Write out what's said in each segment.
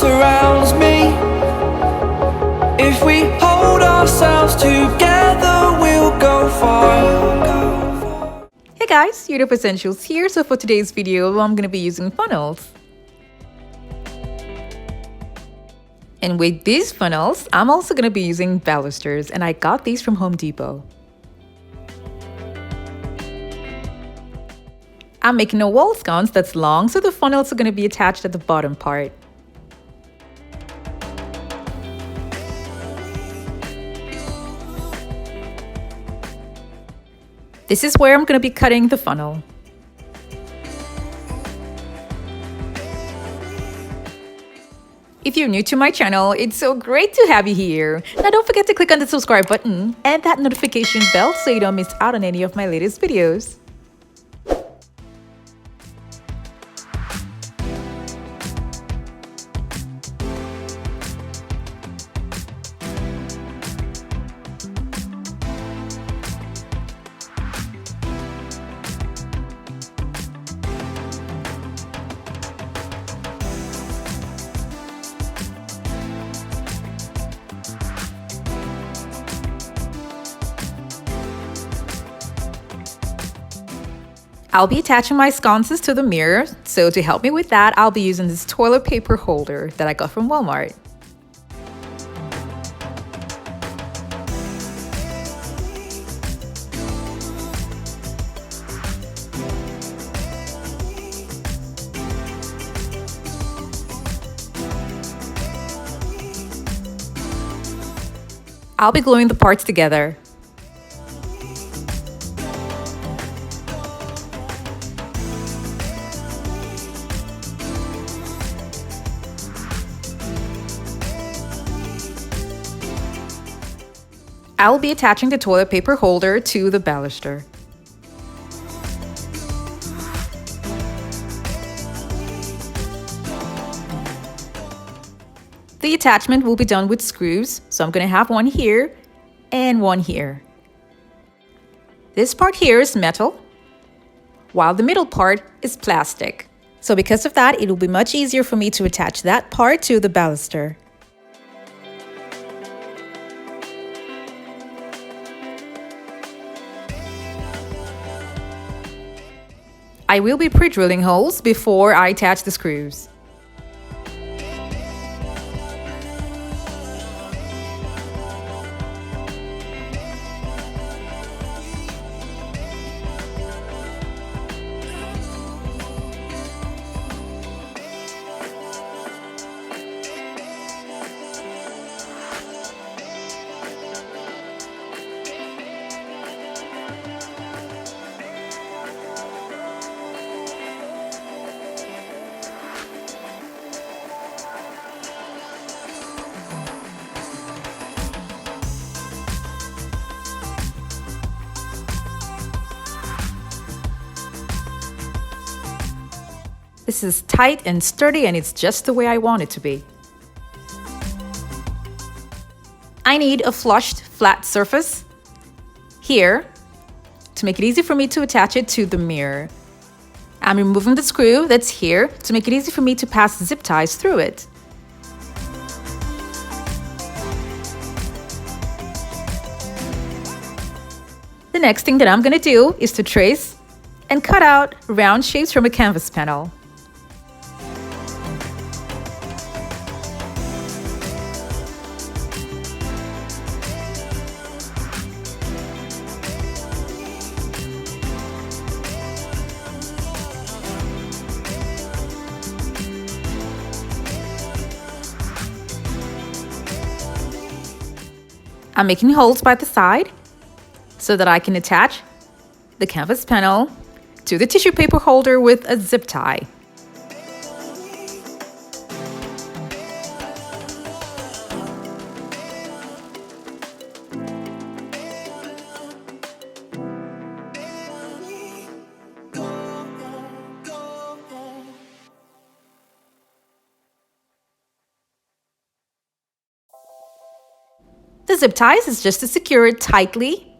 surrounds me. If we hold ourselves together, we'll go far. Hey guys, Unique Essentials here. So for today's video, I'm going to be using funnels. And with these funnels, I'm also going to be using balusters, and I got these from Home Depot. I'm making a wall sconce that's long, so the funnels are going to be attached at the bottom part. This is where I'm going to be cutting the funnel. If you're new to my channel, it's so great to have you here. Now don't forget to click on the subscribe button and that notification bell so you don't miss out on any of my latest videos. I'll be attaching my sconces to the mirror, so to help me with that, I'll be using this toilet paper holder that I got from Walmart. I'll be gluing the parts together. I will be attaching the toilet paper holder to the baluster. The attachment will be done with screws, so I'm going to have one here and one here. This part here is metal, while the middle part is plastic. So because of that, it will be much easier for me to attach that part to the baluster. I will be pre-drilling holes before I attach the screws. This is tight and sturdy, and it's just the way I want it to be. I need a flushed flat surface here to make it easy for me to attach it to the mirror. I'm removing the screw that's here to make it easy for me to pass zip ties through it. The next thing that I'm going to do is to trace and cut out round shapes from a canvas panel. I'm making holes by the side so that I can attach the canvas panel to the tissue paper holder with a zip tie. The zip ties is just to secure it tightly.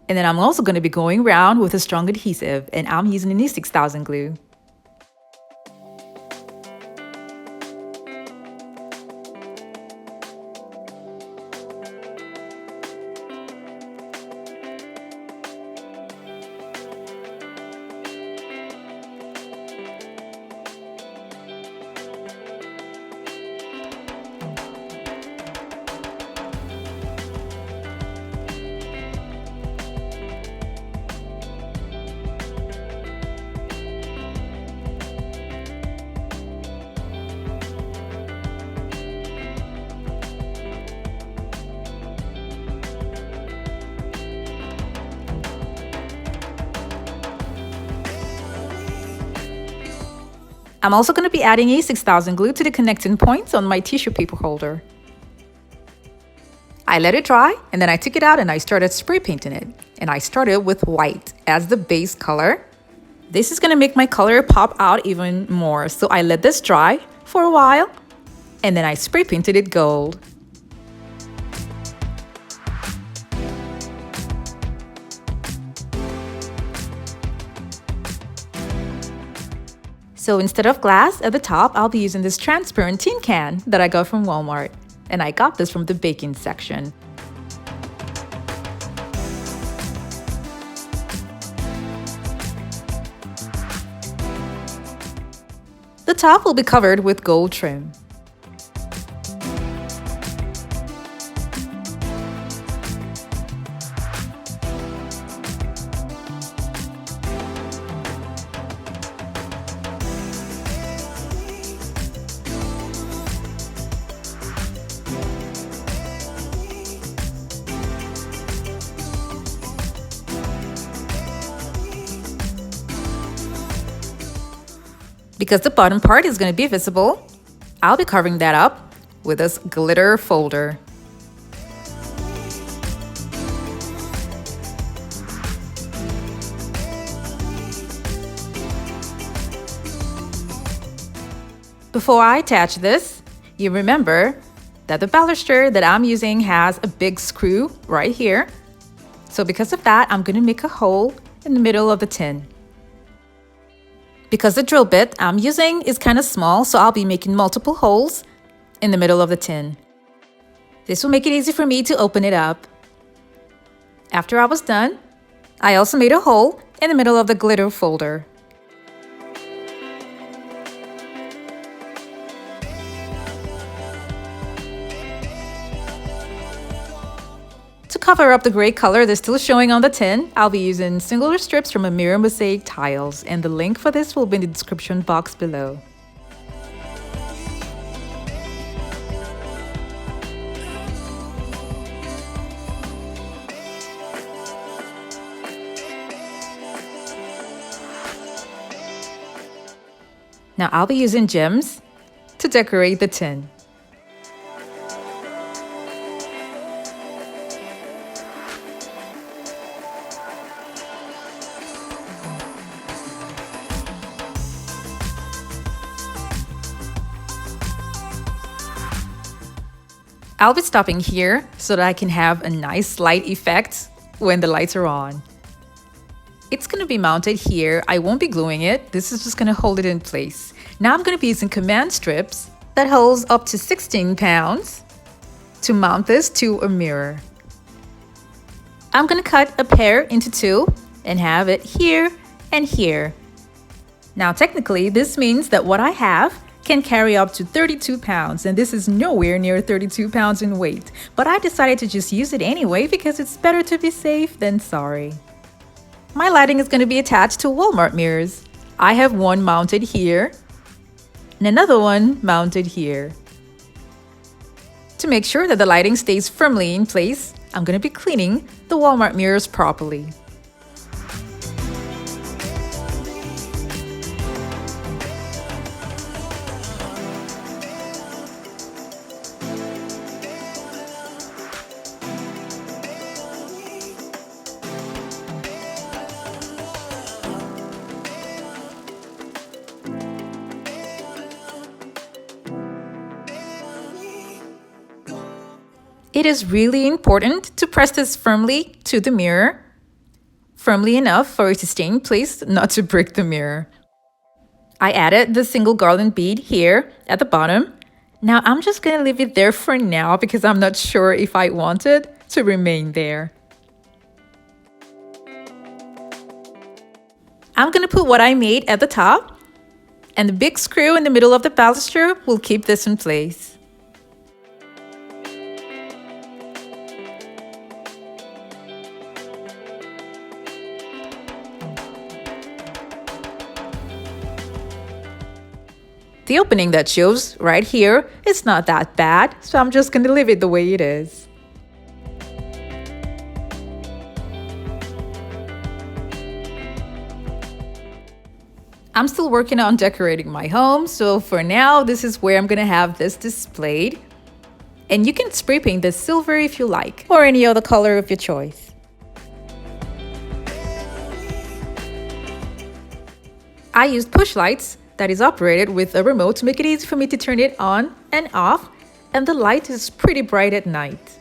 And then I'm also going to be going around with a strong adhesive, and I'm using a new 6000 glue. I'm also going to be adding a 6000 glue to the connecting points on my tissue paper holder. I let it dry and then I took it out and I started spray painting it. And I started with white as the base color. This is going to make my color pop out even more. So I let this dry for a while and then I spray painted it gold. So instead of glass at the top, I'll be using this transparent tin can that I got from Walmart. And I got this from the baking section. The top will be covered with gold trim. Because the bottom part is going to be visible, I'll be covering that up with this glitter folder. Before I attach this, you remember that the baluster that I'm using has a big screw right here. So because of that, I'm going to make a hole in the middle of the tin. Because the drill bit I'm using is kind of small, so I'll be making multiple holes in the middle of the tin. This will make it easy for me to open it up. After I was done, I also made a hole in the middle of the glitter folder. To cover up the gray color that's still showing on the tin, I'll be using singular strips from a mirror mosaic tiles, and the link for this will be in the description box below. Now I'll be using gems to decorate the tin. I'll be stopping here so that I can have a nice light effect when the lights are on. It's going to be mounted here. I won't be gluing it. This is just going to hold it in place. Now I'm going to be using command strips that holds up to 16 pounds to mount this to a mirror. I'm going to cut a pair into two and have it here and here. Now technically this means that what I have can carry up to 32 pounds, and this is nowhere near 32 pounds in weight, but I decided to just use it anyway because it's better to be safe than sorry. My lighting is going to be attached to Walmart mirrors. I have one mounted here and another one mounted here. To make sure that the lighting stays firmly in place, I'm going to be cleaning the Walmart mirrors properly. It is really important to press this firmly to the mirror, firmly enough for it to stay in place, not to break the mirror. I added the single garland bead here at the bottom. Now I'm just going to leave it there for now because I'm not sure if I want it to remain there. I'm going to put what I made at the top, and the big screw in the middle of the baluster will keep this in place. The opening that shows right here is not that bad, so I'm just going to leave it the way it is. I'm still working on decorating my home, so for now, this is where I'm gonna have this displayed. And you can spray paint this silver if you like, or any other color of your choice. I used push lights that is operated with a remote to make it easy for me to turn it on and off, and the light is pretty bright at night.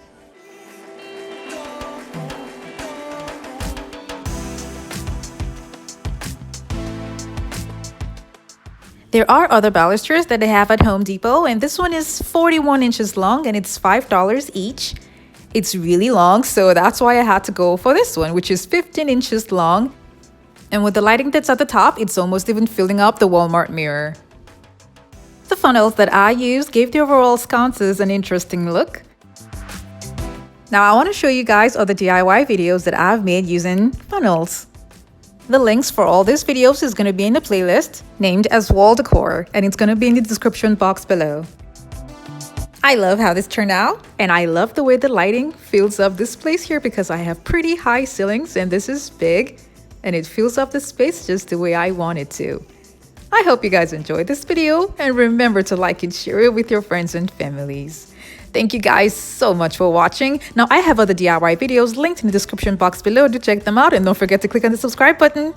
There are other balusters that they have at Home Depot, and this one is 41 inches long and it's $5 each. It's really long, so that's why I had to go for this one, which is 15 inches long. And with the lighting that's at the top, it's almost even filling up the Walmart mirror. The funnels that I used gave the overall sconces an interesting look. Now I want to show you guys other DIY videos that I've made using funnels. The links for all these videos is going to be in the playlist named as Wall Decor, and it's going to be in the description box below. I love how this turned out, and I love the way the lighting fills up this place here because I have pretty high ceilings and this is big, and it fills up the space just the way I want it to. I hope you guys enjoyed this video, and remember to like and share it with your friends and families. Thank you guys so much for watching. Now I have other DIY videos linked in the description box below to check them out, and don't forget to click on the subscribe button.